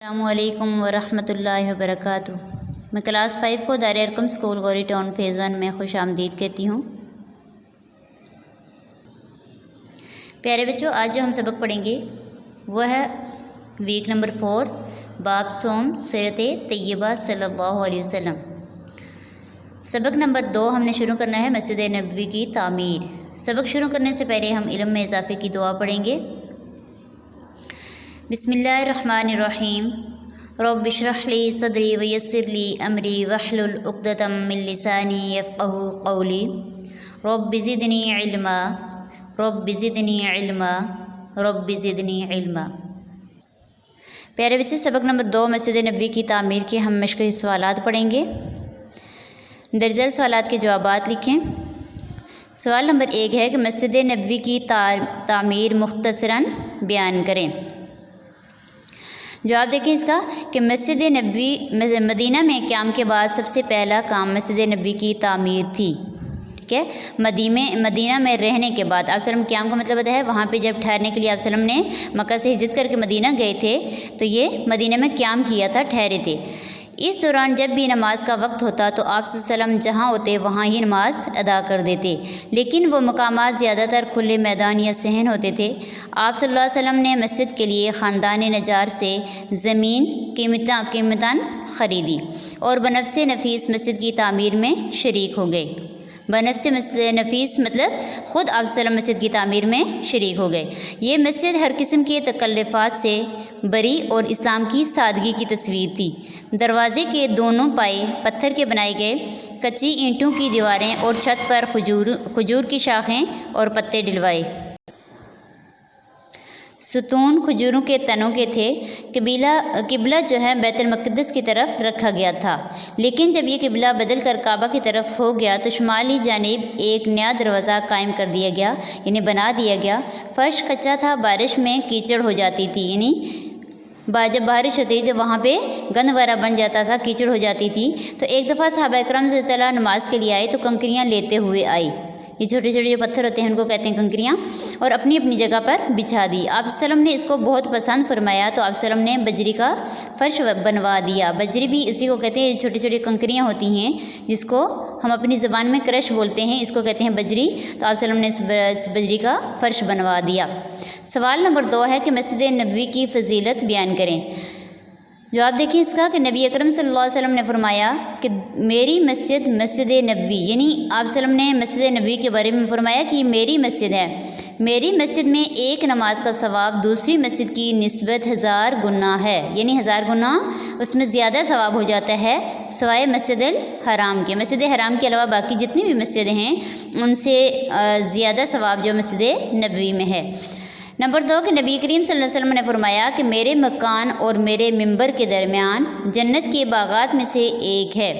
अस्सलामुअलैकुम वरहमतुल्लाहि वबरकातुहू। मैं क्लास 5 को दायरा Arkham school Gauri town phase 1 में खुश आमदीद कहती हूँ। प्यारे बच्चों, आज जो हम सबक पढ़ेंगे वह है वीक नंबर 4 बाब सोम सीरत तैयबा सल्लल्लाहु अलैहि वसल्लम। सबक नंबर 2 हमने शुरू करना है मस्जिद नबवी की तामीर। सबक शुरू करने से पहले हम इल्म में इजाफे की दुआ पढ़ेंगे। बिस्मिल्लाहिर्रहमानिर्रहीम। रब्बि इश्रह ली सदरी व यस्सिर ली अमरी वहलुल उक़दतम मिन लिसानी यफ़क़हू क़ौली। Rabbi ज़िदनी इल्मा, rabbi ज़िदनी इल्मा, rabbi ज़िदनी इल्मा। प्यारे बच्चे, सबक नंबर 2 मस्जिद नबवी की तामीर के हम मश्क़ी सवालात पढ़ेंगे। दर्जल सवालात के जवाबात लिखें। सवाल नंबर 1 है कि मस्जिद नबवी की तामीर मुख्तसरन बयान करें। जवाब देखें इसका कि मस्जिद नबवी मदीना में क़याम के बाद सबसे पहला काम मस्जिद नबवी की तामीर थी। ठीक है, मदीना में रहने के बाद आप सल्लम क़याम का मतलब होता है वहाँ पे जब ठहरने के लिए आप सल्लम ने मक्का से हिजरत करके मदीना गए थे तो ये मदीना में क़याम किया था, ठहरे थे। इस दौरान जब भी नमाज का वक्त होता तो आप सल्लम जहाँ होते वहाँ ही नमाज अदा कर देते, लेकिन वो मकामात ज़्यादातर खुले मैदान या सहन होते थे। आप सल्लल्लाहु अलैहि वसल्लम ने मस्जिद के लिए ख़ानदान नजार से ज़मीन कीमतन ख़रीदी और बनफ़्स नफीस मस्जिद की तामीर में शरीक हो गए। बनफ़्स नफीस मतलब ख़ुद आप सल्लम मस्जिद की तामीर में शरीक हो गए। ये मस्जिद हर किस्म के तकल्लुफ़ात से बरी और इस्लाम की सादगी की तस्वीर थी। दरवाज़े के दोनों पाए पत्थर के बनाए गए, कच्ची ईंटों की दीवारें और छत पर खजूर की शाखें और पत्ते डलवाए। सुतून खजूरों के तनों के थे। किबला जो है बैतुल मक़दस की तरफ रखा गया था, लेकिन जब ये किबला बदल कर काबा की तरफ हो गया तो शुमाली जानिब एक नया दरवाज़ा कायम कर दिया गया, यानी बना दिया गया। फ़र्श कच्चा था, बारिश में कीचड़ हो जाती थी, यानी जब बारिश होती थी तो वहाँ पे गंद वगैरह बन जाता था, कीचड़ हो जाती थी। तो एक दफ़ा सहाबा इकराम रज़ी अल्लाह तआला नमाज के लिए आए तो कंकरियाँ लेते हुए आए। ये छोटे छोटे जो पत्थर होते हैं उनको कहते हैं कंकरियाँ, और अपनी अपनी जगह पर बिछा दी। आप सल्लम ने इसको बहुत पसंद फरमाया तो आप सल्लम ने बजरी का फ़र्श बनवा दिया। बजरी भी इसी को कहते हैं, छोटी छोटी कंकरियाँ होती हैं जिसको हम अपनी ज़बान में क्रश बोलते हैं, इसको कहते हैं बजरी। तो आप सल्लम ने इस बजरी का फ़र्श बनवा दिया। सवाल नंबर 2 है कि मस्जिद नबवी की फ़जीलत बयान करें। जवाब देखिए इसका कि नबी अकरम सल्लल्लाहु अलैहि वसल्लम ने फरमाया कि मेरी मस्जिद मस्जिद नबवी, यानी आप सल्लम ने मस्जिद नबवी के बारे में फरमाया कि मेरी मस्जिद है। मेरी मस्जिद में एक नमाज का सवाब दूसरी मस्जिद की निस्बत 1000 गुना है, यानी 1000 गुना उसमें ज़्यादा सवाब हो जाता है सवाए मस्जिद हराम के। मस्जिद हराम के अलावा बाकी जितनी भी मस्जिदें हैं उनसे ज़्यादा सवाब जो मस्जिद नबवी में है। नंबर 2 कि नबी करीम सल्लल्लाहु अलैहि वसल्लम ने फरमाया कि मेरे मकान और मेरे मिंबर के दरमियान जन्नत के बागात में से एक है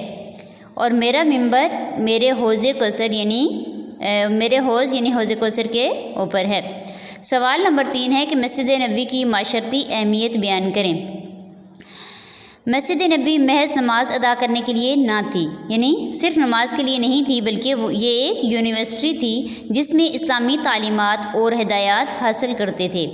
और मेरा मिंबर मेरे हौज़े कौसर यानी हौज़े कौसर के ऊपर है। सवाल नंबर 3 है कि मस्जिद नबवी की माशरती अहमियत बयान करें। मस्जिद नबवी महज नमाज अदा करने के लिए ना थी, यानी सिर्फ नमाज के लिए नहीं थी, बल्कि ये एक यूनिवर्सिटी थी जिसमें इस्लामी तालीमात और हिदायत हासिल करते थे,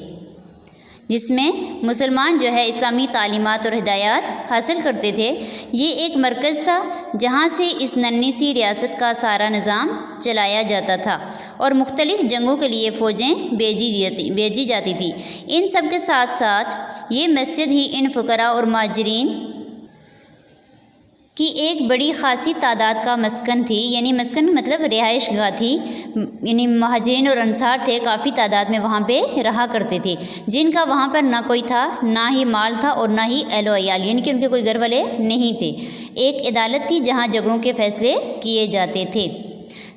जिसमें मुसलमान जो है इस्लामी तालीमात और हिदायत हासिल करते थे। ये एक मरकज़ था जहाँ से इस नन्ही सी रियासत का सारा निज़ाम चलाया जाता था और मुख्तलिफ़ जंगों के लिए फ़ौजें भेजी जाती थी। इन सब के साथ साथ ये मस्जिद ही इन फ़ुक़रा और मुहाजिरीन की एक बड़ी ख़ासी तादाद का मस्कन थी, यानी मस्कन मतलब रिहाइश गाह थी, यानी मुहाजिरीन और अंसार थे काफ़ी तादाद में वहाँ पे रहा करते थे, जिनका वहाँ पर ना कोई था, ना ही माल था और ना ही अहलो अयाल, यानी कि उनके कोई घर वाले नहीं थे। एक अदालत थी जहाँ झगड़ों के फ़ैसले किए जाते थे।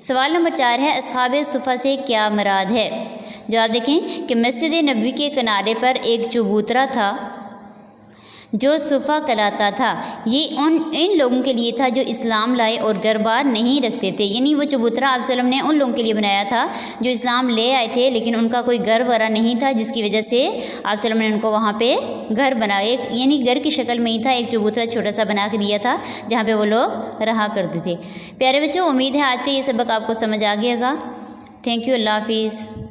सवाल नंबर 4 है अस्हाबे सुफ़ा से क्या मुराद है। जवाब देखें कि मस्जिद नबवी के किनारे पर एक चबूतरा था जो सुफ़ा कहलाता था। ये इन लोगों के लिए था जो इस्लाम लाए और घर बार नहीं रखते थे, यानी वो चबूतरा आप सल्लम ने उन लोगों के लिए बनाया था जो इस्लाम ले आए थे लेकिन उनका कोई घर वगैरह नहीं था, जिसकी वजह से आप सल्लम ने उनको वहाँ पे घर बनाया, यानी घर की शक्ल में ही था, एक चबूतरा छोटा सा बना के दिया था जहाँ पे वो लोग रहा करते थे। प्यारे बच्चों, उम्मीद है आज का ये सबक आपको समझ आ गया होगा। थैंक यू, अल्लाह हाफिज़।